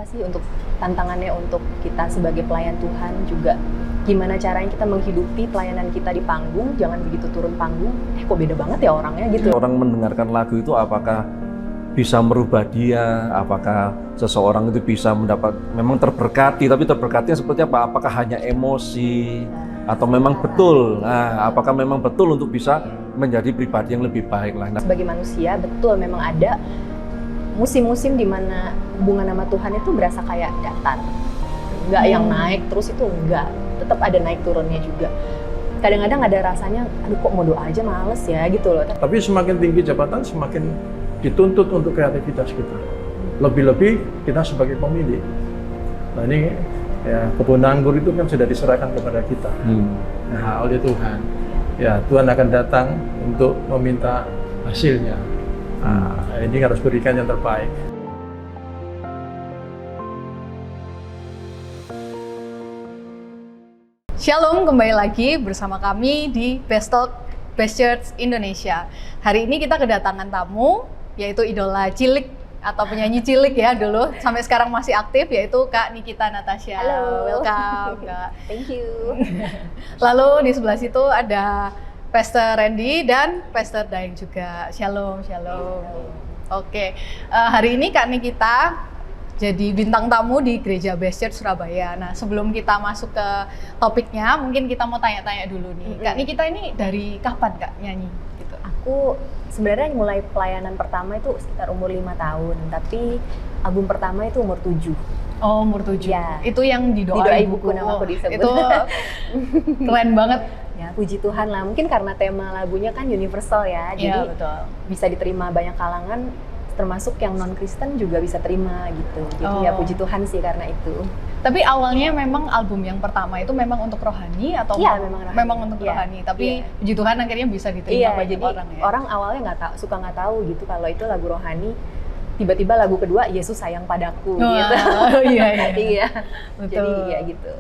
sih untuk tantangannya untuk kita sebagai pelayan Tuhan juga gimana caranya kita menghidupi pelayanan kita di panggung, jangan begitu turun panggung, kok beda banget ya orangnya gitu. Orang mendengarkan lagu itu apakah bisa merubah dia, apakah seseorang itu bisa mendapat, memang terberkati, tapi terberkatinya seperti apa? Apakah hanya emosi atau memang betul? Nah, apakah memang betul untuk bisa menjadi pribadi yang lebih baik lah. Sebagai manusia betul memang ada musim-musim di mana hubungan sama Tuhan itu berasa kayak datar, nggak yang naik terus itu enggak, tetap ada naik turunnya juga. Kadang-kadang ada rasanya, aduh kok mau doa aja males ya gitu loh. Tapi semakin tinggi jabatan semakin dituntut untuk kreativitas kita. Lebih-lebih kita sebagai pemilik. Nah ini ya kebun anggur itu kan sudah diserahkan kepada kita. Nah oleh Tuhan, ya Tuhan akan datang untuk meminta hasilnya. Nah, ini harus berikan yang terbaik. Shalom, kembali lagi bersama kami di Best Talk Best Church Indonesia. Hari ini kita kedatangan tamu, yaitu idola cilik atau penyanyi cilik ya dulu, sampai sekarang masih aktif, yaitu Kak Nikita Natasha. Halo. Welcome, Kak. Thank you. Lalu di sebelah situ ada Pastor Randy dan Pastor Daeng juga. Shalom, shalom. Oke, hari ini Kak Nikita jadi bintang tamu di Gereja Best Church Surabaya. Nah, sebelum kita masuk ke topiknya, mungkin kita mau tanya-tanya dulu nih. Kak Nikita ini dari kapan Kak nyanyi? Gitu. Aku sebenarnya mulai pelayanan pertama itu sekitar umur 5 tahun, tapi album pertama itu umur 7. Oh, umur 7. Ya. Itu yang di doa Ibuku nama aku disebut. Itu keren banget. Ya, puji Tuhan lah. Mungkin karena tema lagunya kan universal ya. Jadi Iya, betul. bisa diterima banyak kalangan, termasuk yang non-Kristen juga bisa terima gitu. Jadi ya puji Tuhan sih karena itu. Tapi awalnya memang album yang pertama itu memang untuk rohani atau Iya, memang rohani. memang untuk rohani. Tapi puji Tuhan akhirnya bisa diterima banyak jadi orang ya. orang awalnya nggak tahu gitu kalau itu lagu rohani. Tiba-tiba lagu kedua Yesus sayang padaku gitu. Iya. Iya. Betul. Jadi ya gitu.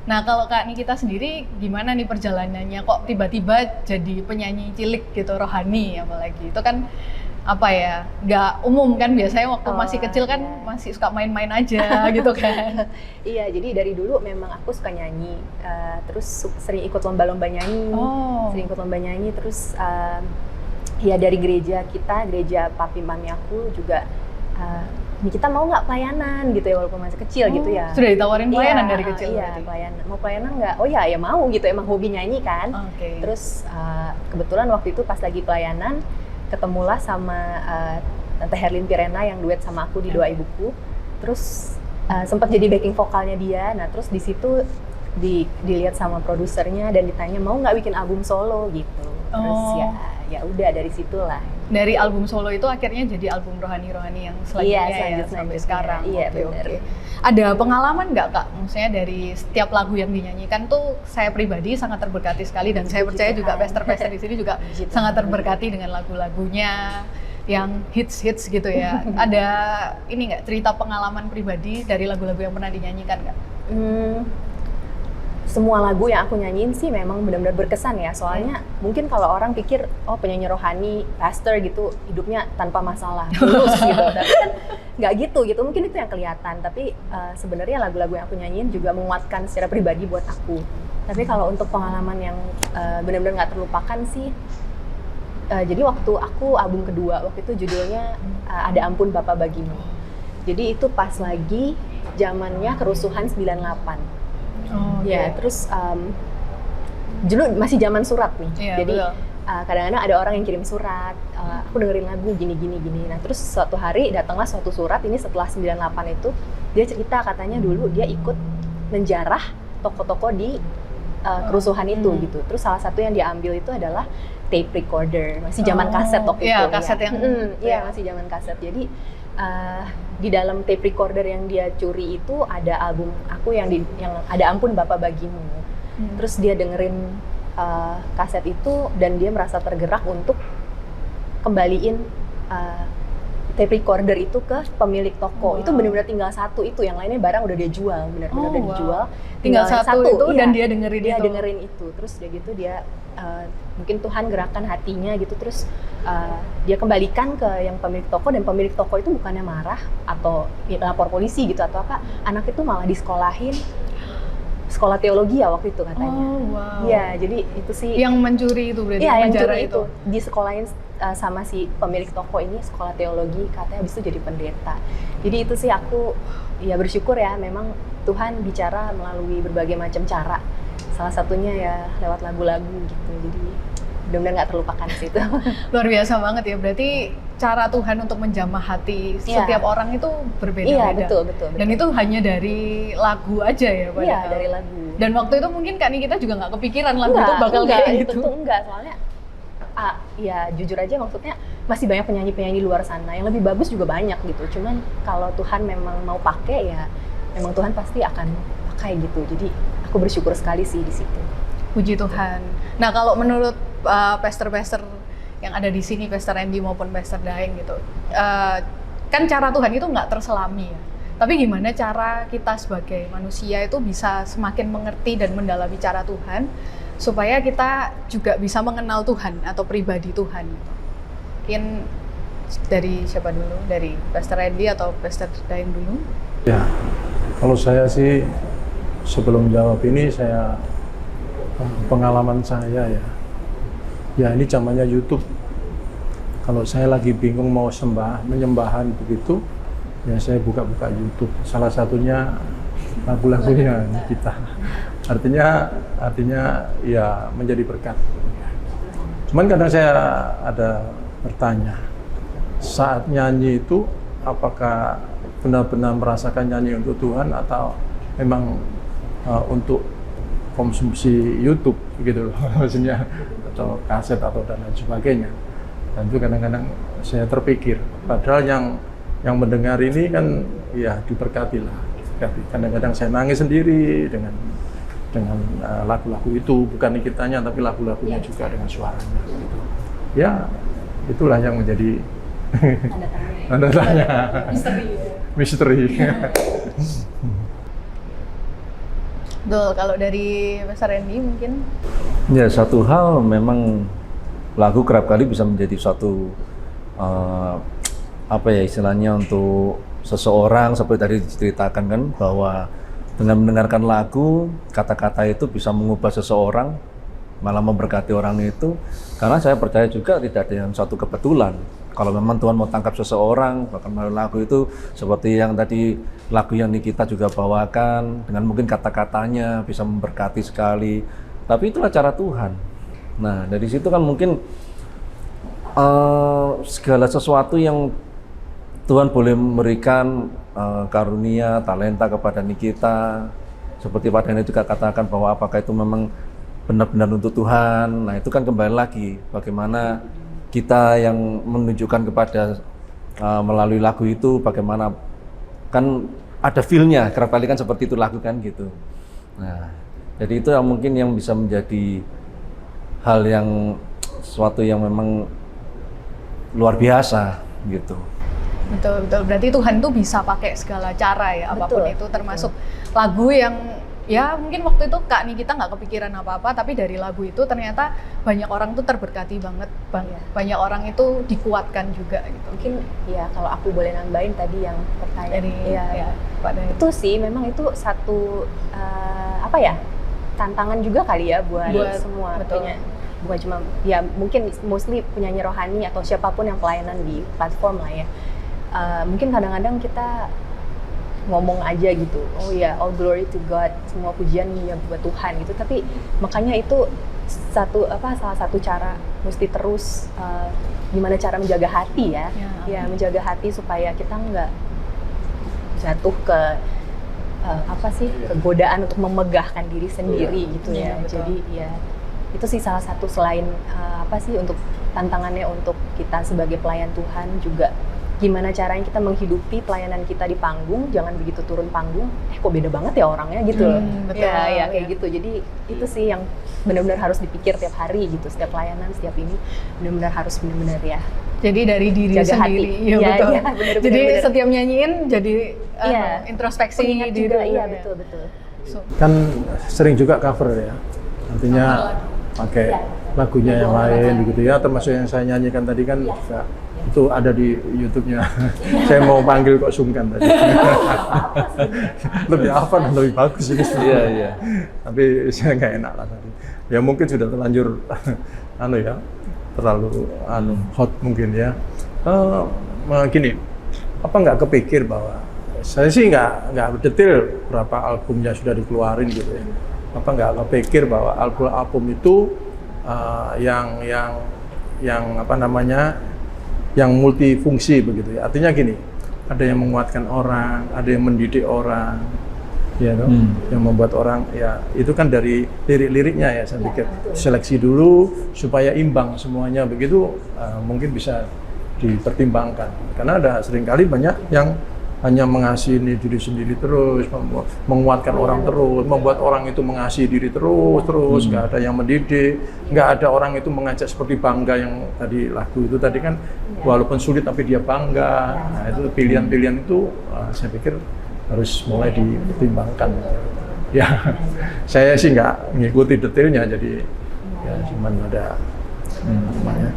Nah, kalau Kak Nikita sendiri gimana nih perjalanannya? Kok tiba-tiba jadi penyanyi cilik gitu, rohani apalagi? Itu kan apa ya, nggak umum kan, biasanya waktu masih kecil kan masih suka main-main aja gitu kan. Iya, jadi dari dulu memang aku suka nyanyi, terus sering ikut lomba-lomba nyanyi, terus ya dari gereja kita, gereja papi mami aku juga, kita mau nggak pelayanan gitu ya, walaupun masih kecil gitu ya. Sudah ditawarin pelayanan dari kecil? Iya, pelayanan. Mau pelayanan nggak? Oh ya mau gitu, emang hobi nyanyi kan. Terus kebetulan waktu itu pas lagi pelayanan, ketemulah sama Tante Herlin Pirena yang duet sama aku di Doa Ibuku. Terus sempat jadi backing vokalnya dia. Nah terus di situ dilihat sama produsernya dan ditanya mau nggak bikin album solo gitu. Terus ya udah dari situlah. Dari album solo itu akhirnya jadi album rohani-rohani yang selanjutnya ya sampai sekarang. Iya benar. Ada pengalaman nggak Kak? Maksudnya dari setiap lagu yang dinyanyikan tuh saya pribadi sangat terberkati sekali dan saya percaya juga pastor-pastor di sini juga sangat terberkati dengan lagu-lagunya yang hits gitu ya. Ada ini nggak cerita pengalaman pribadi dari lagu-lagu yang pernah dinyanyikan nggak? Semua lagu yang aku nyanyiin sih memang benar-benar berkesan ya, soalnya mungkin kalau orang pikir oh penyanyi rohani, pastor gitu hidupnya tanpa masalah, mulus gitu, tapi kan nggak gitu, mungkin itu yang kelihatan, tapi sebenarnya lagu-lagu yang aku nyanyiin juga menguatkan secara pribadi buat aku. Tapi kalau untuk pengalaman yang benar-benar nggak terlupakan sih, jadi waktu aku album kedua, waktu itu judulnya Ada Ampun Bapa Bagimu. Jadi itu pas lagi zamannya kerusuhan 98. Terus dulu masih zaman surat nih, jadi kadang-kadang ada orang yang kirim surat, aku dengerin lagu gini. Nah terus suatu hari datanglah suatu surat, ini setelah 98 itu, dia cerita katanya dulu dia ikut menjarah toko-toko di kerusuhan itu gitu. Terus salah satu yang diambil itu adalah tape recorder, masih zaman kaset waktu itu. Kaset yang masih zaman kaset. Jadi di dalam tape recorder yang dia curi itu ada album aku yang Ada Ampun Bapa Bagimu. Terus dia dengerin kaset itu dan dia merasa tergerak untuk kembaliin tape recorder itu ke pemilik toko. Wow. Itu benar-benar tinggal satu itu, yang lainnya barang udah dia jual, benar-benar udah wow. dijual. Tinggal satu itu iya, dan dia dengerin dia itu. dengerin itu. Terus dia gitu dia mungkin Tuhan gerakan hatinya gitu, terus dia kembalikan ke yang pemilik toko, dan pemilik toko itu bukannya marah atau lapor polisi gitu atau apa, anak itu malah disekolahin sekolah teologi ya waktu itu katanya. Oh, wow. Iya, jadi itu sih Yang mencuri itu berarti, iya, yang penjara curi itu disekolahin sama si pemilik toko ini sekolah teologi, katanya habis itu jadi pendeta. Jadi itu sih aku ya bersyukur ya, memang Tuhan bicara melalui berbagai macam cara. Salah satunya ya lewat lagu-lagu gitu. Jadi benar-benar nggak terlupakan sih itu. Luar biasa banget ya, berarti cara Tuhan untuk menjamah hati Iya. setiap orang itu berbeda-beda. Iya, betul. Dan itu hanya dari lagu aja ya padahal. Iya, dari lagu. Dan waktu itu mungkin Kak Nikita juga nggak kepikiran lagu itu bakal enggak, kayak gitu. Tentu enggak, soalnya ya jujur aja maksudnya masih banyak penyanyi-penyanyi di luar sana yang lebih bagus juga banyak gitu. Cuman kalau Tuhan memang mau pakai ya memang Tuhan pasti akan pakai gitu. Jadi aku bersyukur sekali sih di situ. Puji Tuhan. Nah, kalau menurut pastor-pastor yang ada di sini, Pastor Randy maupun Pastor Daeng gitu, kan cara Tuhan itu nggak terselami ya. Tapi gimana cara kita sebagai manusia itu bisa semakin mengerti dan mendalami cara Tuhan, supaya kita juga bisa mengenal Tuhan atau pribadi Tuhan. Mungkin dari siapa dulu? Dari Pastor Randy atau Pastor Daeng dulu? Ya, kalau saya sih sebelum jawab ini saya pengalaman saya ya. Ya ini zamannya YouTube. Kalau saya lagi bingung mau menyembahan begitu, ya saya buka-buka YouTube. Salah satunya lagu-lagunya kita. Artinya ya menjadi berkat. Cuman kadang saya ada bertanya, saat nyanyi itu apakah benar-benar merasakan nyanyi untuk Tuhan atau memang untuk konsumsi YouTube gitu loh, maksudnya, atau kaset atau dan lain sebagainya. Dan itu kadang-kadang saya terpikir, padahal yang mendengar ini kan ya diberkati lah. Kadang-kadang saya nangis sendiri dengan lagu-lagu itu, bukan kitanya tapi lagu-lagunya juga dengan suaranya gitu. Ya itulah yang menjadi tanda tanya, misteri. Betul, kalau dari Pastor Randy mungkin? Ya, satu hal memang lagu kerap kali bisa menjadi suatu apa ya istilahnya untuk seseorang, seperti tadi diceritakan kan bahwa dengan mendengarkan lagu, kata-kata itu bisa mengubah seseorang, malah memberkati orang itu. Karena saya percaya juga tidak ada yang satu kebetulan. Kalau memang Tuhan mau tangkap seseorang, bahkan melalui lagu itu seperti yang tadi lagu yang Nikita juga bawakan, dengan mungkin kata-katanya bisa memberkati sekali. Tapi itulah cara Tuhan. Nah, dari situ kan mungkin segala sesuatu yang Tuhan boleh memberikan karunia, talenta kepada Nikita, seperti Pak Daniel juga katakan bahwa apakah itu memang benar-benar untuk Tuhan. Nah, itu kan kembali lagi bagaimana kita yang menunjukkan kepada melalui lagu itu, bagaimana kan ada feel-nya, kerap kali kan seperti itu lagu kan gitu. Nah, jadi itu yang mungkin yang bisa menjadi hal yang sesuatu yang memang luar biasa gitu. Betul, betul. Berarti Tuhan tuh bisa pakai segala cara ya, apapun Betul, itu, termasuk lagu yang ya mungkin waktu itu Kak Nikita nggak kepikiran apa-apa, tapi dari lagu itu ternyata banyak orang tuh terberkati banget, banyak orang itu dikuatkan juga gitu. Mungkin ya kalau aku boleh nambahin tadi yang pertanyaan Dari ya, Pak Daeng. itu sih memang itu satu apa ya, tantangan juga kali ya buat semua. betul. Bukan cuma ya mungkin mostly penyanyi rohani atau siapapun yang pelayanan di platform lah ya. Mungkin kadang-kadang kita ngomong aja gitu, oh ya all glory to God, semua pujian ya buat Tuhan gitu. Tapi makanya itu salah satu cara mesti terus gimana cara menjaga hati ya, menjaga hati supaya kita nggak jatuh ke kegodaan untuk memegahkan diri sendiri gitu ya. Jadi ya itu sih salah satu selain untuk tantangannya untuk kita sebagai pelayan Tuhan juga. Gimana caranya kita menghidupi pelayanan kita di panggung, jangan begitu turun panggung, kok beda banget ya orangnya gitu loh. Betul, ya kayak gitu. Jadi itu sih yang benar-benar harus dipikir tiap hari gitu, setiap pelayanan, setiap ini benar-benar harus benar-benar ya Jadi dari diri Jaga sendiri, hati. iya Iya, betul. iya, bener, Jadi bener. setiap nyanyiin jadi Iya. introspeksi Pengingat diri. juga, iya ya. betul. Kan sering juga cover ya, artinya pakai lagunya yang lain begitu ya, termasuk yang saya nyanyikan tadi kan juga itu ada di YouTube-nya. Saya mau panggil kok sungkan tadi. Lebih apa dan lebih bagus ini. Iya. Tapi saya nggak enak lah tadi. Ya mungkin sudah terlanjur terlalu hot mungkin ya. Gini, apa nggak kepikir bahwa saya sih nggak detail berapa albumnya sudah dikeluarin gitu ya. Apa nggak kepikir bahwa album itu yang apa namanya, yang multifungsi begitu ya. Artinya gini, ada yang menguatkan orang, ada yang mendidik orang, ya toh, yang membuat orang ya itu kan dari lirik-liriknya ya. Saya pikir seleksi dulu supaya imbang semuanya begitu, mungkin bisa dipertimbangkan. Karena ada seringkali banyak yang hanya mengasihani diri sendiri terus, menguatkan orang terus, membuat orang itu mengasihi diri terus, nggak ada yang mendidik, nggak ada orang itu mengajak seperti bangga yang tadi lagu itu tadi kan, walaupun sulit tapi dia bangga. Nah itu pilihan-pilihan itu saya pikir harus mulai dipertimbangkan. Ya, saya sih nggak ngikuti detailnya, jadi ya cuman ada namanya.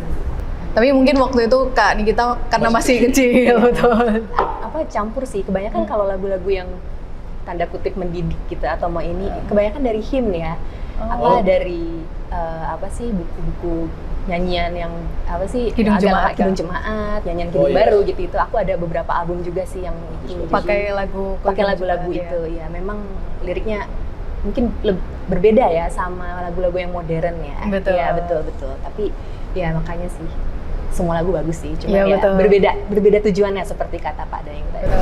Tapi mungkin waktu itu Kak Nikita karena masih kecil, betul. Apa campur sih, kebanyakan kalau lagu-lagu yang tanda kutip mendidik gitu atau mau ini, kebanyakan dari hymn ya. Dari apa sih, buku-buku nyanyian yang apa sih, Kidung Jemaat, Kidung Jemaat, nyanyian Kidung Baru gitu. Itu aku ada beberapa album juga sih yang itu. Pakai lagu-lagu itu ya. Memang liriknya mungkin berbeda ya sama lagu-lagu yang modern ya. Betul. Ya, betul. Tapi ya makanya sih semua lagu bagus sih, cuma ya, ya berbeda tujuannya seperti kata Pak Daeng tadi.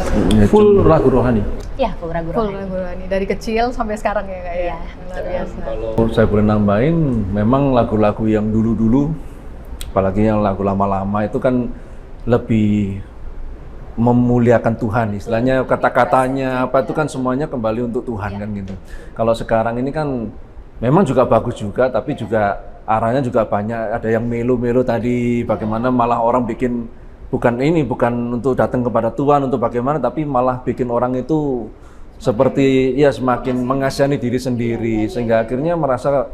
Full lagu rohani. Ya, full lagu rohani. Dari kecil sampai sekarang ya Kak ya. Iya. Luar biasa. Kalau saya boleh nambahin, memang lagu-lagu yang dulu-dulu, apalagi yang lagu lama-lama itu kan lebih memuliakan Tuhan, istilahnya kata-katanya apa itu kan semuanya kembali untuk Tuhan kan gitu. Kalau sekarang ini kan memang juga bagus juga, tapi juga arahnya juga banyak, ada yang melo-melo tadi, bagaimana malah orang bikin bukan untuk datang kepada Tuhan untuk bagaimana, tapi malah bikin orang itu seperti ya semakin mengasihani diri sendiri, sehingga akhirnya merasa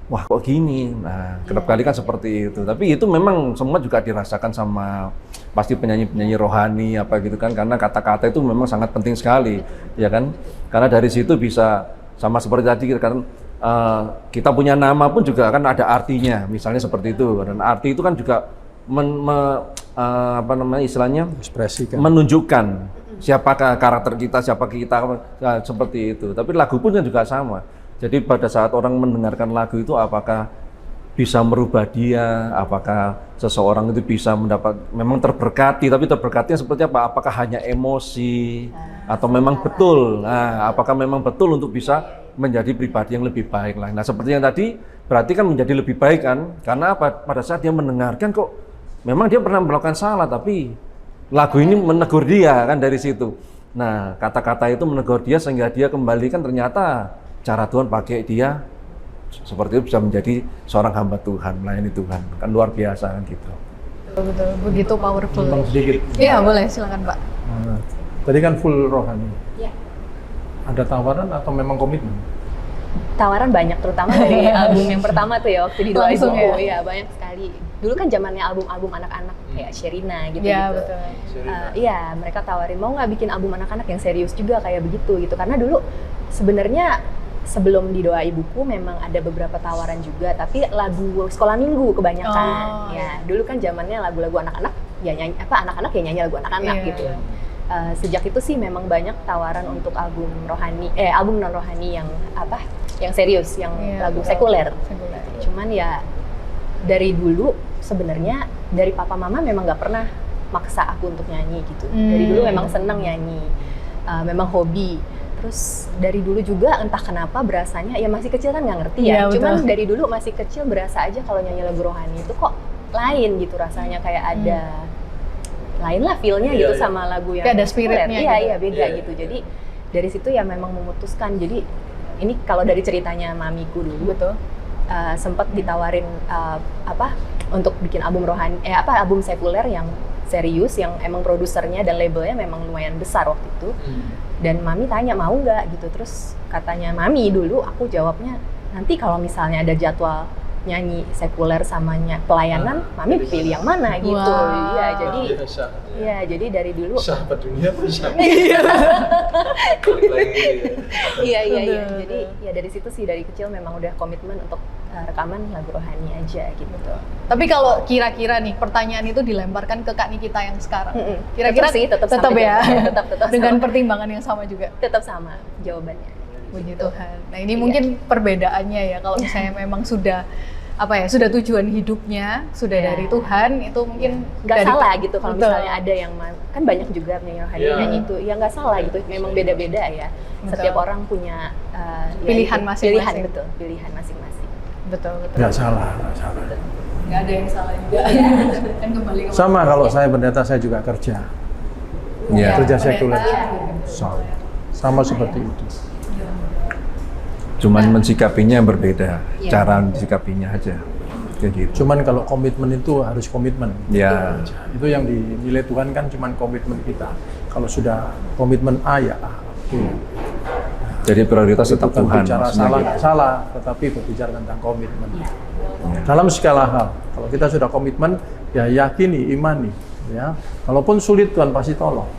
wah kok gini. Nah, kerap kali kan seperti itu. Tapi itu memang semua juga dirasakan sama pasti penyanyi-penyanyi rohani apa gitu kan, karena kata-kata itu memang sangat penting sekali, ya kan? Karena dari situ bisa sama seperti tadi kan, kita punya nama pun juga kan ada artinya, misalnya seperti itu. Dan arti itu kan juga istilahnya Ekspresikan. menunjukkan siapakah karakter kita, siapa kita, seperti itu. Tapi lagu pun juga sama. Jadi pada saat orang mendengarkan lagu itu, apakah bisa merubah dia, apakah seseorang itu bisa mendapat, memang terberkati, tapi terberkatinya seperti apa? Apakah hanya emosi atau memang betul? Nah, apakah memang betul untuk bisa menjadi pribadi yang lebih baik lah. Nah, seperti yang tadi berarti kan menjadi lebih baik kan? Karena apa? Pada saat dia mendengarkan kok memang dia pernah melakukan salah, tapi lagu ini menegur dia kan dari situ. Nah, kata-kata itu menegur dia sehingga dia kembali kan ternyata cara Tuhan pakai dia seperti itu bisa menjadi seorang hamba Tuhan, melayani Tuhan. Kan luar biasa kan gitu. Betul, begitu powerful. Tentang sedikit. Iya, boleh, silakan Pak. Nah, tadi kan full rohani. Ya. Ada tawaran atau memang komitmen? Tawaran banyak, terutama dari album yang pertama tuh ya, waktu di Doa Langsung Ibu. ya? Iya, banyak sekali. Dulu kan zamannya album-album anak-anak kayak Sherina gitu. Iya, betul. Iya, mereka tawarin mau nggak bikin album anak-anak yang serius juga kayak begitu gitu. Karena dulu sebenarnya sebelum di Doa Ibuku memang ada beberapa tawaran juga, tapi lagu sekolah minggu kebanyakan. Ya, dulu kan zamannya lagu-lagu anak-anak ya nyanyi anak-anak ya nyanyi lagu anak-anak gitu. Sejak itu sih memang banyak tawaran untuk album rohani, album non rohani yang yang serius, yang lagu sekuler. Cuman ya dari dulu sebenarnya dari papa mama memang nggak pernah maksa aku untuk nyanyi gitu. Dari dulu memang senang nyanyi, memang hobi. Terus dari dulu juga entah kenapa berasanya ya masih kecil kan nggak ngerti ya. Cuman dari dulu masih kecil berasa aja kalau nyanyi lagu rohani itu kok lain gitu rasanya, kayak ada lain lah feel-nya gitu sama lagu yang kayak ada spiritnya. Iya beda gitu. Jadi dari situ ya memang memutuskan. Jadi ini kalau dari ceritanya mamiku dulu, sempat ditawarin untuk bikin album rohani, album sekuler yang serius, yang emang produsernya dan labelnya memang lumayan besar waktu itu. Dan Mami tanya mau nggak gitu, terus katanya Mami dulu, aku jawabnya nanti kalau misalnya ada jadwal nyanyi sekuler sama pelayanan, Mami pilih yang mana gitu. Wow. Iya, jadi biasa. iya, jadi dari dulu Sahabat dunia apa sahabat? iya. Jadi ya dari situ sih, dari kecil memang udah komitmen untuk rekaman lagu rohani aja gitu. Tapi kalau kira-kira nih pertanyaan itu dilemparkan ke Kak Nikita yang sekarang, kira-kira Tetap sih, tetap tetap sama ya, jawabannya. tetap dengan sama. pertimbangan yang sama juga. Tetap sama jawabannya. Puji Gitu. Tuhan. Nah ini Iya. mungkin perbedaannya ya, kalau misalnya memang sudah sudah tujuan hidupnya, sudah Iya. dari Tuhan, itu mungkin Nggak dari- salah gitu kalau Betul. misalnya ada yang kan banyak juga penyanyi rohani Iya. nyanyi itu, ya nggak salah gitu, memang beda-beda ya. Betul. Setiap orang punya Pilihan masing-masing. Pilihan, betul, pilihan masing-masing. Betul. Nggak salah. Nggak ada yang salah juga. Kan kembali ke Sama kalau saya pendeta, saya juga kerja. Ya. Kerja sekuler. Pendeta. Sama seperti itu. Cuman mensikapinya yang berbeda, Iya. cara mensikapinya aja. Kayak gitu. Cuman kalau komitmen itu harus komitmen. Ya. Itu yang dinilai Tuhan kan cuman komitmen kita. Kalau sudah komitmen A ya A. Oke. Jadi prioritas tetap Bukan Tuhan. bicara maksudnya salah, gitu. nggak salah, tetapi berbicara tentang komitmen. Iya. Ya. Dalam segala hal, kalau kita sudah komitmen, ya yakini, imani, ya. Walaupun sulit, Tuhan pasti tolong.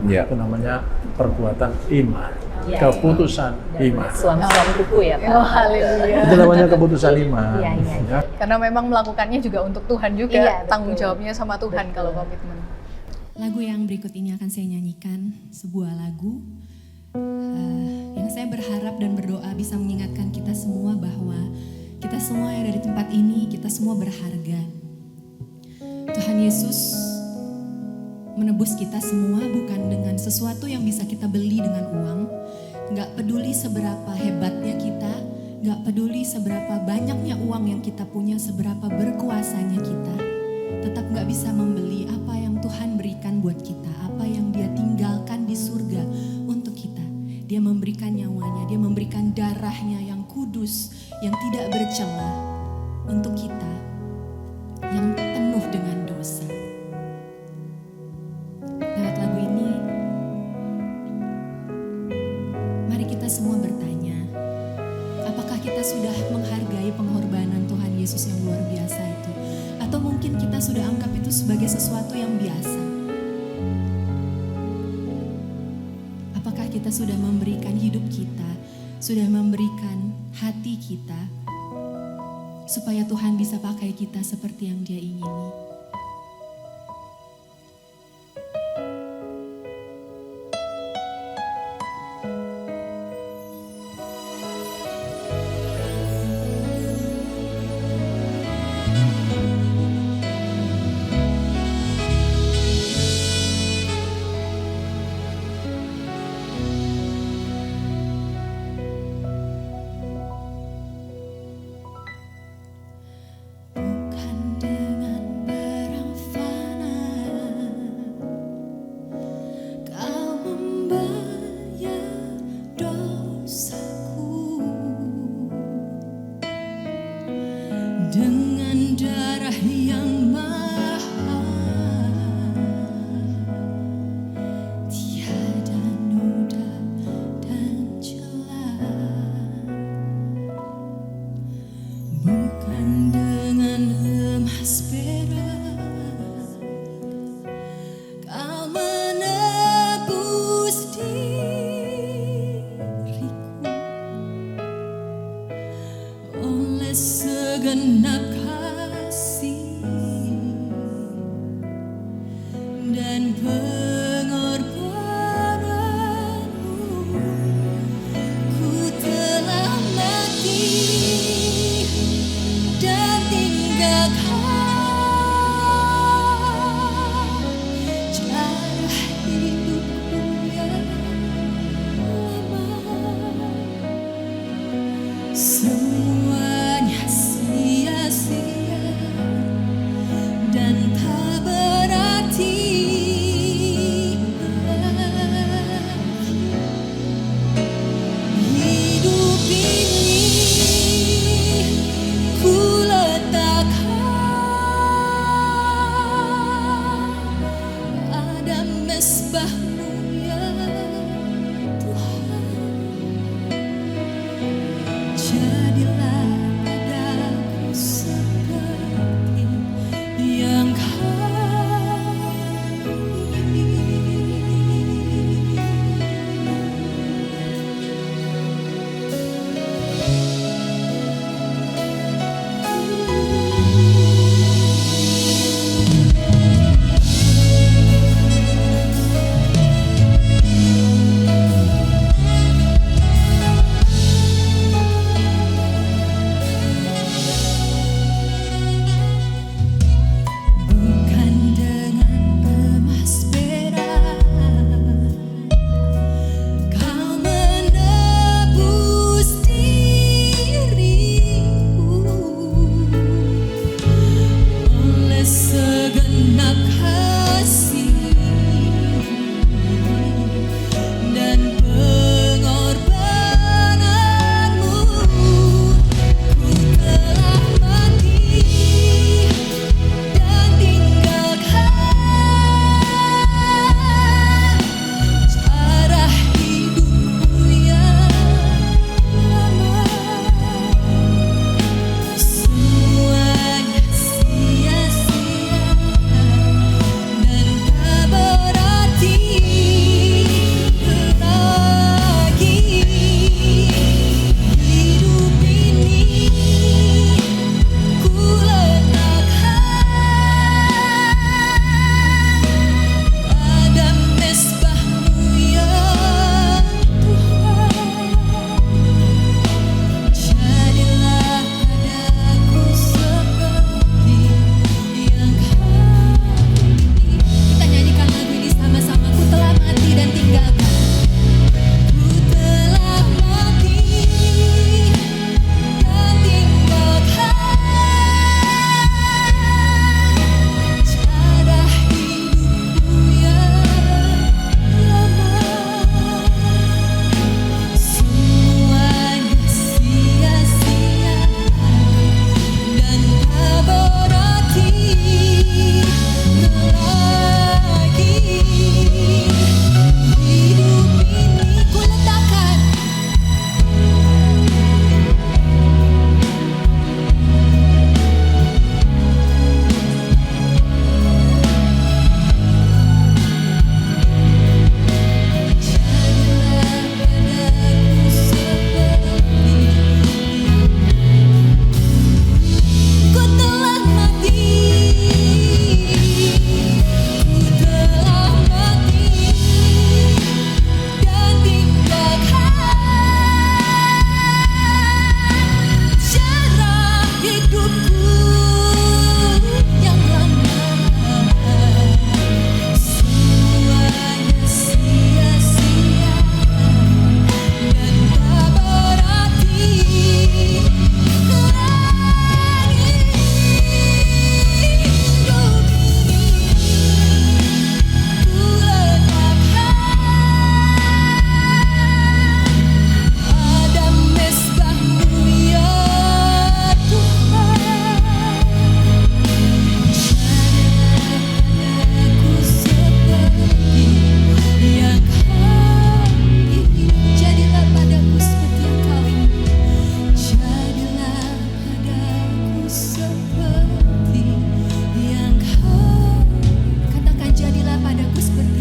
Ya. Itu namanya perbuatan iman, Iya. keputusan iman. Suam kuku ya Pak. Oh, haleluya. Itu namanya keputusan iman. Iya. Ya. Karena memang melakukannya juga untuk Tuhan juga, Iya, betul. tanggung jawabnya sama Tuhan Betul. kalau komitmen. Lagu yang berikut ini akan saya nyanyikan, sebuah lagu yang saya berharap dan berdoa bisa mengingatkan kita semua bahwa kita semua yang ada di tempat ini, kita semua berharga. Tuhan Yesus menebus kita semua bukan dengan sesuatu yang bisa kita beli dengan uang. Gak peduli seberapa hebatnya kita, gak peduli seberapa banyaknya uang yang kita punya, seberapa berkuasanya kita, tetap gak bisa membeli apa yang Tuhan berikan buat kita, apa yang Dia tinggalkan di surga untuk kita. Dia memberikan nyawanya, Dia memberikan darahnya yang kudus, yang tidak bercela untuk kita, yang penuh dengan dosa. Lewat lagu ini, mari kita semua bertanya, apakah kita sudah menghargai pengorbanan Tuhan Yesus yang luar biasa itu? Atau mungkin kita sudah anggap itu sebagai sesuatu yang biasa? Apakah kita sudah memberikan hidup kita, sudah memberikan hati kita, supaya Tuhan bisa pakai kita seperti yang Dia ingini? Bukan dengan mesbah-Mu ya Tuhan. Jadilah padaku seperti yang Kau ingini. Bukan dengan emas perak Kau menebus diriku, oleh segenap kasih dan pengorbananmu. Ku telah mati dan tinggalkan cara hidupku yang lama. Semuanya sia-sia dan tak berarti lagi. Hidup ini ku letakkan pada mesbah-Mu ya Tuhan. Jadilah padaku seperti yang Kau ingini. Kita nyanyikan lagu ini sama-sama. Ku telah mati dan tinggalkan. Ku telah mati dan tinggalkan cara hidupku yang lama. Semuanya sia-sia dan tak berarti lagi. Hidup ini ku letakkan jadilah padaku seperti ku telah mati, ku telah mati dan tinggalkan cara hidupku yang lama. Semuanya sia-sia dan tak berarti lagi. Hidup ini ku letakkan pada mesbah-Mu ya Tuhan. Jadilah padaku seperti yang Kau ingini. Jadilah padaku seperti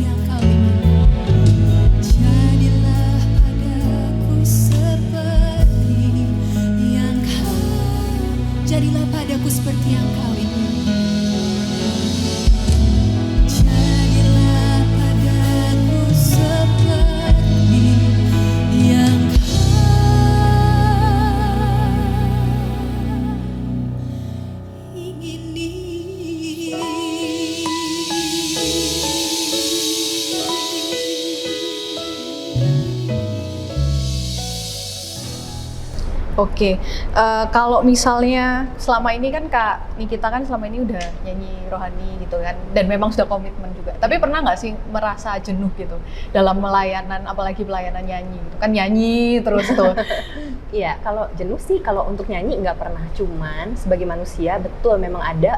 yang Kau Jadilah padaku seperti yang Kau Jadilah padaku seperti yang Kau ingini. Jadilah padaku seperti yang Kau ingini. Oke, kalau misalnya selama ini kan Kak Nikita kan selama ini udah nyanyi rohani gitu kan, dan memang sudah komitmen juga. Tapi pernah nggak sih merasa jenuh gitu dalam melayanan, apalagi pelayanan nyanyi gitu kan, nyanyi terus tuh. Iya, kalau jenuh sih kalau untuk nyanyi nggak pernah. Cuman sebagai manusia betul memang ada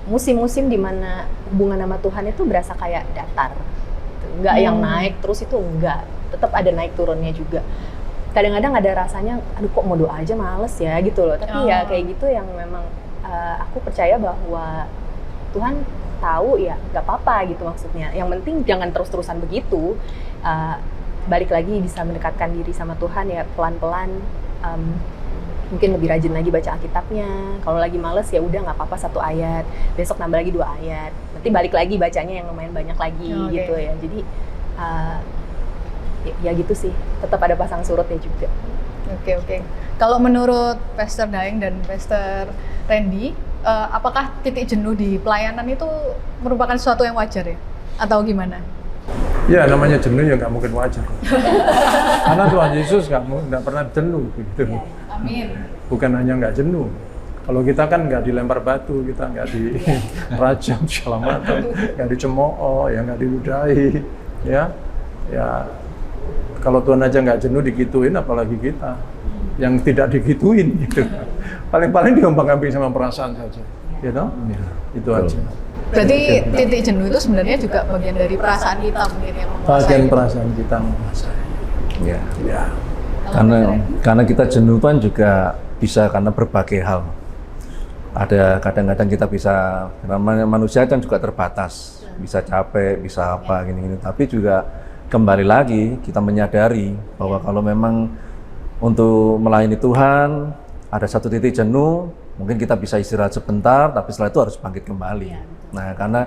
musim-musim di mana hubungan sama Tuhan itu berasa kayak datar. gitu. Nggak yang naik terus itu enggak, tetap ada naik turunnya juga. Kadang-kadang ada rasanya, aduh kok mau doa aja males ya gitu loh. Tapi ya kayak gitu yang memang aku percaya bahwa Tuhan tahu ya nggak apa-apa gitu maksudnya. Yang penting jangan terus-terusan begitu. Balik lagi bisa mendekatkan diri sama Tuhan ya pelan-pelan. Mungkin lebih rajin lagi baca Alkitabnya. Kalau lagi males ya udah nggak apa-apa 1 ayat. Besok nambah lagi 2 ayat. Nanti balik lagi bacanya yang lumayan banyak lagi gitu ya. Jadi ya gitu sih. Tetap ada pasang surutnya juga. Oke. Kalau menurut Pastor Daeng dan Pastor Randy, apakah titik jenuh di pelayanan itu merupakan sesuatu yang wajar ya? Atau gimana? Ya namanya jenuh ya nggak mungkin wajar. Karena Tuhan Yesus nggak pernah jenuh gitu. Amin. Bukan hanya nggak jenuh. Kalau kita kan nggak dilempar batu, kita nggak dirajam segala macam, nggak dicemooh, ya nggak diludahi, ya. Kalau Tuhan aja nggak jenuh digituin, apalagi kita yang tidak digituin gitu. Paling-paling diombang-ambing sama perasaan saja, gitu. Ya, itu aja. Berarti titik jenuh itu sebenarnya juga bagian dari perasaan kita mungkin yang menguasai. Bagian perasaan kita menguasai. Ya. Ya. Karena kita jenuh kan juga bisa karena berbagai hal. Ada kadang-kadang kita bisa, namanya manusia kan juga terbatas, bisa capek, bisa apa gini-gini. Tapi juga kembali lagi kita menyadari bahwa kalau memang untuk melayani Tuhan ada satu titik jenuh, mungkin kita bisa istirahat sebentar, tapi setelah itu harus bangkit kembali. Nah, karena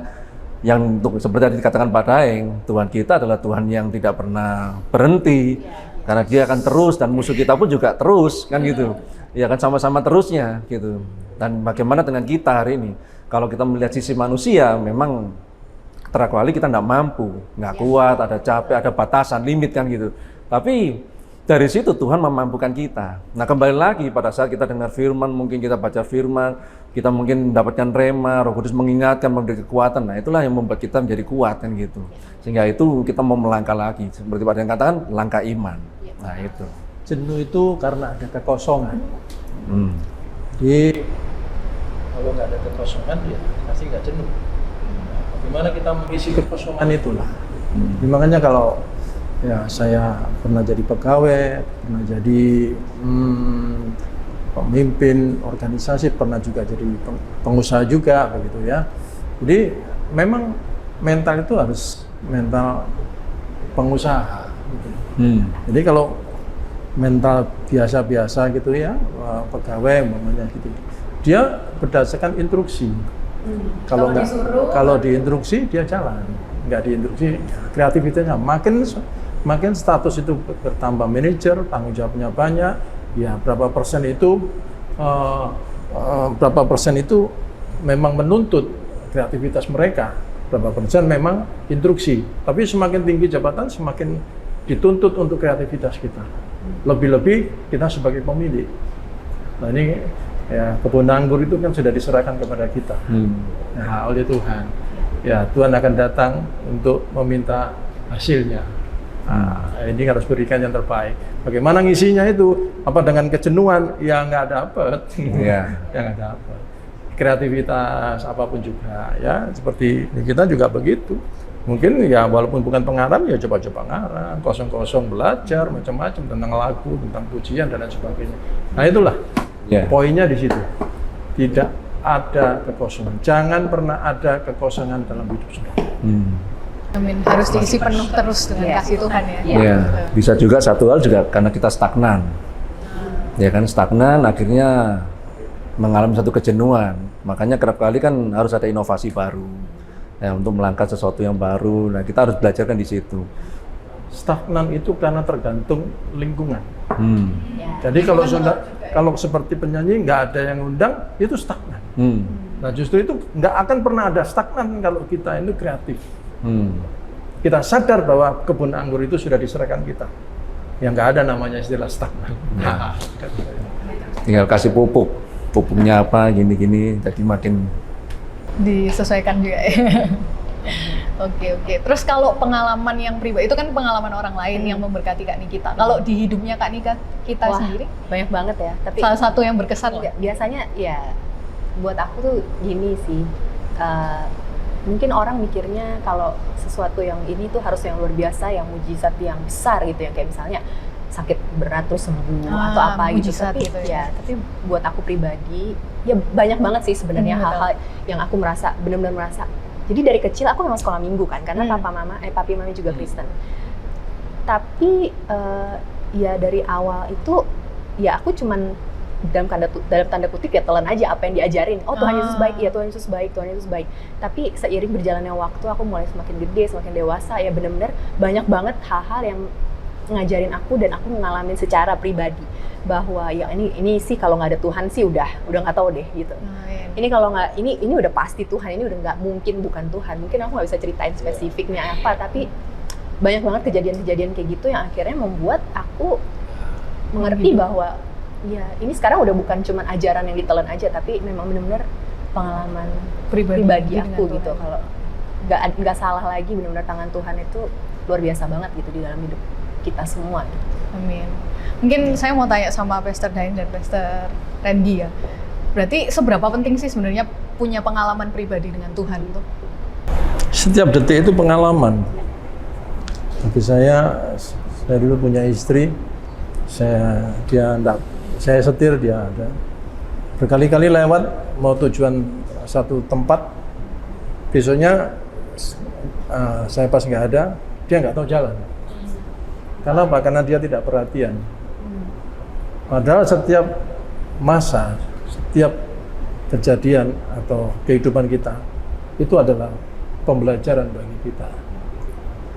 yang untuk seperti yang dikatakan Pak Daeng, Tuhan kita adalah Tuhan yang tidak pernah berhenti, karena Dia akan terus dan musuh kita pun juga terus, kan gitu. Ya kan sama-sama terusnya gitu. Dan bagaimana dengan kita hari ini? Kalau kita melihat sisi manusia, memang terkecuali kita nggak mampu, nggak kuat, ada capek, ada batasan, limit kan gitu. Tapi dari situ Tuhan memampukan kita. Nah kembali lagi pada saat kita dengar firman, mungkin kita baca firman, kita mungkin mendapatkan rema, Roh Kudus mengingatkan, memberi kekuatan. Nah itulah yang membuat kita menjadi kuat kan gitu. Sehingga itu kita mau melangkah lagi. Seperti Pak yang katakan, langkah iman. Nah itu. Jenuh itu karena ada kekosongan. Jadi kalau nggak ada kekosongan ya pasti nggak jenuh. Bagaimana kita mengisi kekosongan itulah. Makanya kalau ya saya pernah jadi pegawai, pernah jadi pemimpin organisasi, pernah juga jadi pengusaha juga begitu ya. Jadi memang mental itu harus mental pengusaha. Gitu. Jadi kalau mental biasa-biasa gitu ya, pegawai umpamanya gitu, dia berdasarkan instruksi. Kalau diinstruksi dia jalan, nggak diinstruksi kreativitasnya makin status itu bertambah, manajer tanggung jawabnya banyak, ya berapa persen itu memang menuntut kreativitas mereka, berapa persen memang instruksi. Tapi semakin tinggi jabatan semakin dituntut untuk kreativitas kita. Lebih-lebih kita sebagai pemilik. Nah ini ya kebun anggur itu kan sudah diserahkan kepada kita. Nah, oleh Tuhan. Ya Tuhan akan datang untuk meminta hasilnya. Nah, ini harus berikan yang terbaik. Bagaimana ngisinya itu? Apa dengan kejenuhan? Ya nggak dapat. Ya nggak dapat. Kreativitas apapun juga ya. Seperti kita juga begitu. Mungkin ya walaupun bukan pengarang ya coba-coba ngarang, kosong-kosong belajar macam-macam tentang lagu, tentang pujian dan lain sebagainya. Nah itulah poinnya di situ. Tidak ada kekosongan. Jangan pernah ada kekosongan dalam hidup saudara. Amin. Harus diisi penuh terus dengan kasih Tuhan ya. Ya, bisa juga satu hal juga karena kita stagnan. Ya kan stagnan akhirnya mengalami satu kejenuhan. Makanya kerap kali kan harus ada inovasi baru. Ya, untuk melangkah sesuatu yang baru. Nah, kita harus belajarkan di situ. Stagnan itu karena tergantung lingkungan. Jadi kalau seperti penyanyi nggak ada yang undang, itu stagnan. Nah, justru itu nggak akan pernah ada stagnan kalau kita itu kreatif. Kita sadar bahwa kebun anggur itu sudah diserahkan kita. Yang nggak ada namanya istilah stagnan. Nah, tinggal kasih pupuknya apa, gini-gini, jadi makin disesuaikan juga ya. Oke. Terus kalau pengalaman yang pribadi itu kan pengalaman orang lain yang memberkati Kak Nikita. Kalau di hidupnya Kak Nikita sendiri banyak banget ya. Tapi salah satu yang berkesan biasanya ya buat aku tuh gini sih. mungkin orang mikirnya kalau sesuatu yang ini tuh harus yang luar biasa, yang mujizat yang besar gitu, yang kayak misalnya sakit berat terus sembuh atau apa gitu. Mujizat Tapi gitu tapi buat aku pribadi ya banyak banget sih sebenarnya hal-hal yang aku merasa benar-benar merasa. Jadi dari kecil aku memang sekolah minggu kan, karena papi mami juga Kristen. Tapi ya dari awal itu ya aku cuman dalam tanda kutip ya telan aja apa yang diajarin. Oh Tuhan Yesus baik, ya Tuhan Yesus baik, Tuhan Yesus baik. Tapi seiring berjalannya waktu aku mulai semakin gede, semakin dewasa, ya benar-benar banyak banget hal-hal yang ngajarin aku dan aku ngalamin secara pribadi bahwa ya ini sih kalau nggak ada Tuhan sih udah nggak tahu deh gitu. Ini kalau nggak ini udah pasti Tuhan, ini udah nggak mungkin bukan Tuhan. Mungkin aku nggak bisa ceritain spesifiknya apa, tapi banyak banget kejadian-kejadian kayak gitu yang akhirnya membuat aku mengerti bahwa ya ini sekarang udah bukan cuma ajaran yang ditelan aja, tapi memang benar-benar pengalaman pribadi aku gitu. Kalau nggak salah lagi, benar-benar tangan Tuhan itu luar biasa banget gitu di dalam hidup kita semua. Gitu. Amin. Mungkin saya mau tanya sama Pastor Daeng dan Pastor Randy ya. Berarti seberapa penting sih sebenarnya punya pengalaman pribadi dengan Tuhan itu? Setiap detik itu pengalaman. Bagi saya dulu punya istri, saya setir, dia ada. Berkali-kali lewat mau tujuan satu tempat, besoknya saya pas nggak ada, dia nggak tahu jalan. Karena apa? Karena dia tidak perhatian. Padahal setiap masa, setiap kejadian atau kehidupan kita itu adalah pembelajaran bagi kita.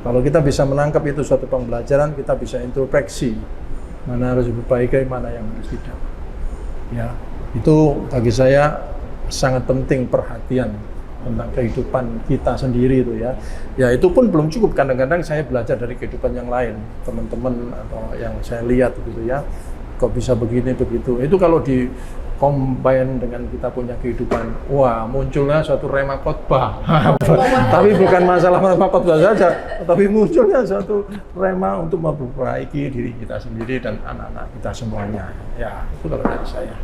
Kalau kita bisa menangkap itu suatu pembelajaran, kita bisa introspeksi mana harus diperbaiki, mana yang harus tidak. Ya, itu bagi saya sangat penting perhatian tentang kehidupan kita sendiri itu ya. Ya itu pun belum cukup, kadang-kadang saya belajar dari kehidupan yang lain, teman-teman atau yang saya lihat gitu ya. Kok bisa begini begitu. Itu kalau di combine dengan kita punya kehidupan, wah munculnya suatu rema khotbah. Tapi bukan masalah rema khotbah saja, tapi munculnya suatu rema untuk memperbaiki diri kita sendiri dan anak-anak kita semuanya. Ya, itu kalau dari saya.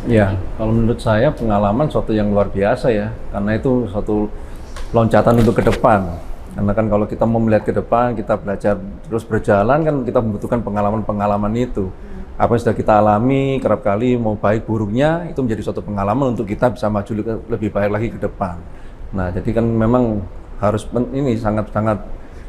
Ya, kalau menurut saya pengalaman suatu yang luar biasa ya, karena itu suatu loncatan untuk ke depan. Karena kan kalau kita mau melihat ke depan, kita belajar terus berjalan kan kita membutuhkan pengalaman-pengalaman itu. Apa yang sudah kita alami, kerap kali mau baik buruknya, itu menjadi suatu pengalaman untuk kita bisa maju lebih baik lagi ke depan. Nah, jadi kan memang harus ini sangat-sangat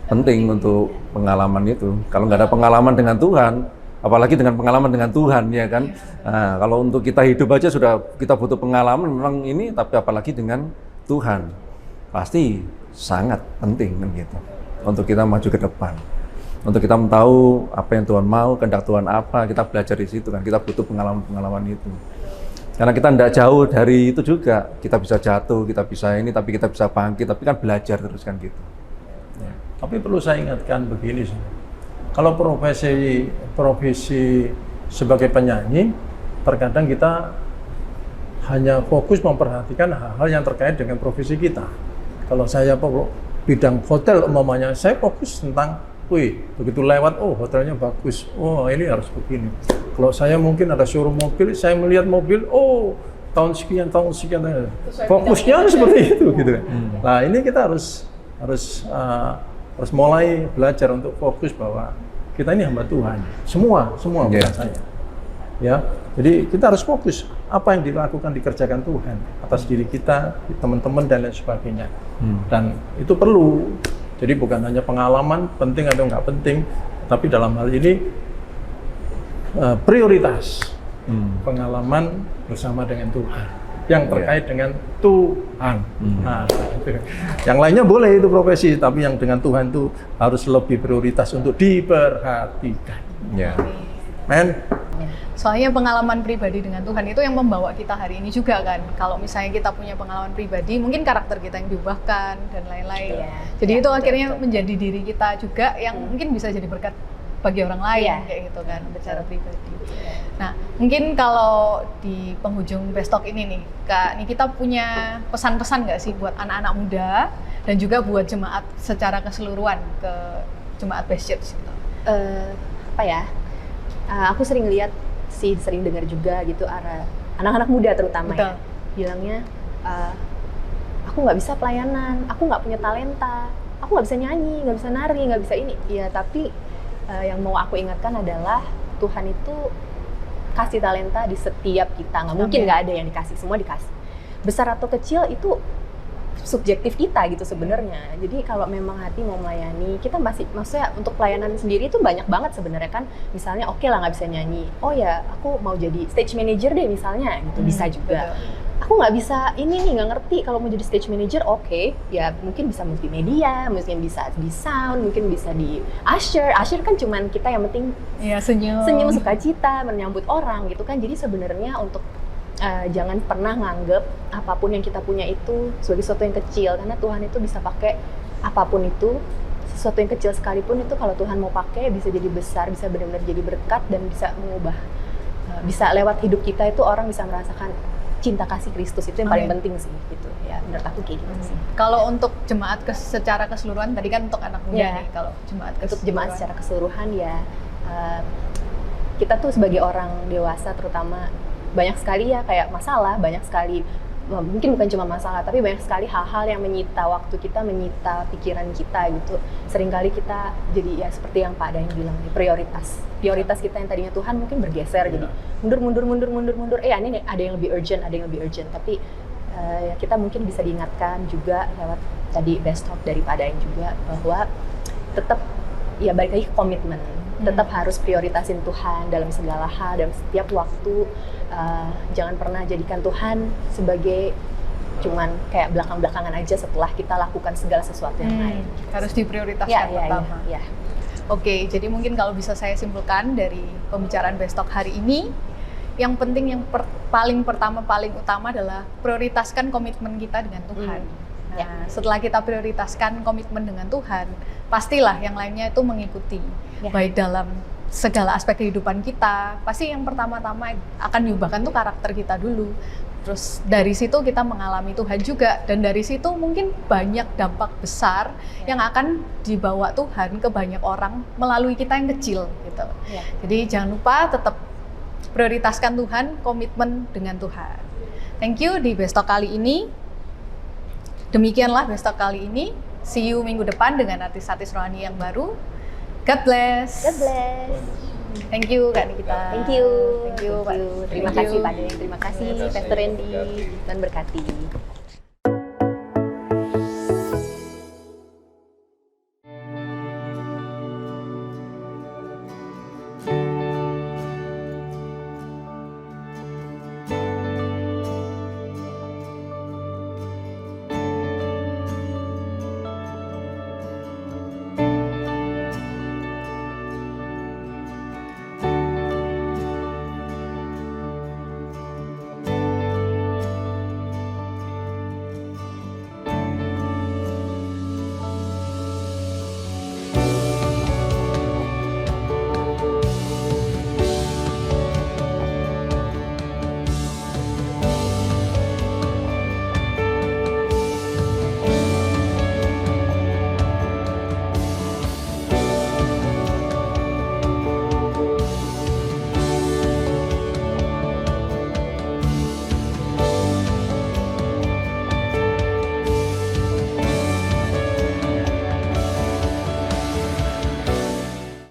penting untuk pengalaman itu. Kalau nggak ada pengalaman dengan Tuhan, apalagi dengan pengalaman dengan Tuhan, ya kan? Nah, kalau untuk kita hidup aja sudah kita butuh pengalaman memang ini, tapi apalagi dengan Tuhan, pasti sangat penting kan gitu. Untuk kita maju ke depan. Untuk kita tahu apa yang Tuhan mau, kehendak Tuhan apa, kita belajar di situ kan, kita butuh pengalaman-pengalaman itu. Karena kita tidak jauh dari itu juga, kita bisa jatuh, kita bisa ini, tapi kita bisa bangkit, tapi kan belajar terus kan gitu. Ya. Tapi perlu saya ingatkan begini sih, kalau profesi sebagai penyanyi, terkadang kita hanya fokus memperhatikan hal-hal yang terkait dengan profesi kita. Kalau saya bidang hotel umpamanya, saya fokus tentang wih, begitu lewat, oh hotelnya bagus, oh ini harus begini. Kalau saya mungkin ada showroom mobil, saya melihat mobil, oh tahun sekian, fokusnya seperti itu gitu kan. Nah ini kita harus mulai belajar untuk fokus bahwa kita ini hamba Tuhan, semua bukan saya. Ya, jadi kita harus fokus apa yang dilakukan, dikerjakan Tuhan atas diri kita, teman-teman dan lain sebagainya. Dan itu perlu. Jadi bukan hanya pengalaman penting atau nggak penting, tapi dalam hal ini prioritas pengalaman bersama dengan Tuhan yang terkait dengan Tuhan. Nah, yang lainnya boleh itu profesi, tapi yang dengan Tuhan itu harus lebih prioritas untuk diperhatikan. Ya. Men. Soalnya pengalaman pribadi dengan Tuhan itu yang membawa kita hari ini juga kan. Kalau misalnya kita punya pengalaman pribadi, mungkin karakter kita yang diubahkan dan lain-lain. Jadi itu akhirnya menjadi diri kita juga yang mungkin bisa jadi berkat bagi orang lain kayak gitu kan, secara pribadi. Nah, mungkin kalau di penghujung Best Talk ini nih, Kak Nikita punya pesan-pesan nggak sih buat anak-anak muda dan juga buat jemaat secara keseluruhan ke jemaat Best Church gitu? Aku sering lihat sering dengar juga gitu anak-anak muda terutama ya, bilangnya aku nggak bisa pelayanan, aku nggak punya talenta, aku nggak bisa nyanyi, nggak bisa nari, nggak bisa ini. Ya tapi yang mau aku ingatkan adalah Tuhan itu kasih talenta di setiap kita. Nggak mungkin nggak ada yang dikasih, semua dikasih. Besar atau kecil itu subjektif kita gitu sebenarnya. Jadi kalau memang hati mau melayani, kita maksudnya untuk pelayanan sendiri itu banyak banget sebenarnya kan. Misalnya oke lah nggak bisa nyanyi, oh ya aku mau jadi stage manager deh misalnya, gitu bisa juga. Betul. Aku nggak bisa ini nih, nggak ngerti kalau mau jadi stage manager, oke, ya mungkin bisa multimedia, mungkin bisa di sound, mungkin bisa di usher. Usher kan cuman kita yang penting Iya, senyum. senyum, sukacita, menyambut orang gitu kan. Jadi sebenarnya untuk jangan pernah nganggep apapun yang kita punya itu sebagai sesuatu yang kecil, karena Tuhan itu bisa pakai apapun itu, sesuatu yang kecil sekalipun itu kalau Tuhan mau pakai bisa jadi besar, bisa benar-benar jadi berkat dan bisa mengubah, bisa lewat hidup kita itu orang bisa merasakan cinta kasih Kristus. Itu yang paling Amin. penting sih gitu ya, menurut aku kayak gitu sih. Kalau untuk jemaat secara keseluruhan, tadi kan untuk anak muda Ya. nih, kalau jemaat Untuk keseluruhan. jemaat secara keseluruhan ya, kita tuh sebagai orang dewasa terutama banyak sekali ya kayak masalah, banyak sekali, mungkin bukan cuma masalah tapi banyak sekali hal-hal yang menyita waktu kita, menyita pikiran kita gitu. Seringkali kita jadi ya seperti yang Pak Daeng bilang nih, prioritas kita yang tadinya Tuhan mungkin bergeser jadi mundur. Ini ada yang lebih urgent, tapi ya kita mungkin bisa diingatkan juga lewat tadi best talk dari Pak Daeng juga bahwa tetap ya balik lagi ke komitmen. Tetap harus prioritasin Tuhan dalam segala hal, dalam setiap waktu. Jangan pernah jadikan Tuhan sebagai cuman kayak belakang-belakangan aja setelah kita lakukan segala sesuatu yang lain. Harus diprioritaskan Ya. pertama. Oke, jadi mungkin kalau bisa saya simpulkan dari pembicaraan Best Talk hari ini, yang penting paling utama adalah prioritaskan komitmen kita dengan Tuhan. Nah, setelah kita prioritaskan komitmen dengan Tuhan, pastilah yang lainnya itu mengikuti. Baik dalam segala aspek kehidupan kita, pasti yang pertama-tama akan diubahkan tuh karakter kita dulu. Terus dari situ kita mengalami Tuhan juga, dan dari situ mungkin banyak dampak besar yang akan dibawa Tuhan ke banyak orang melalui kita yang kecil gitu. Jadi jangan lupa tetap prioritaskan Tuhan, komitmen dengan Tuhan. Thank you di Best Talk kali ini. Demikianlah Best Talk kali ini. See you minggu depan dengan artis-artis rohani yang baru. God bless. God bless. Thank you Kak Nikita. Thank you. Thank you, Pak. Terima Thank kasih you. Pak Daeng, terima kasih Pastor Randy, dan berkati.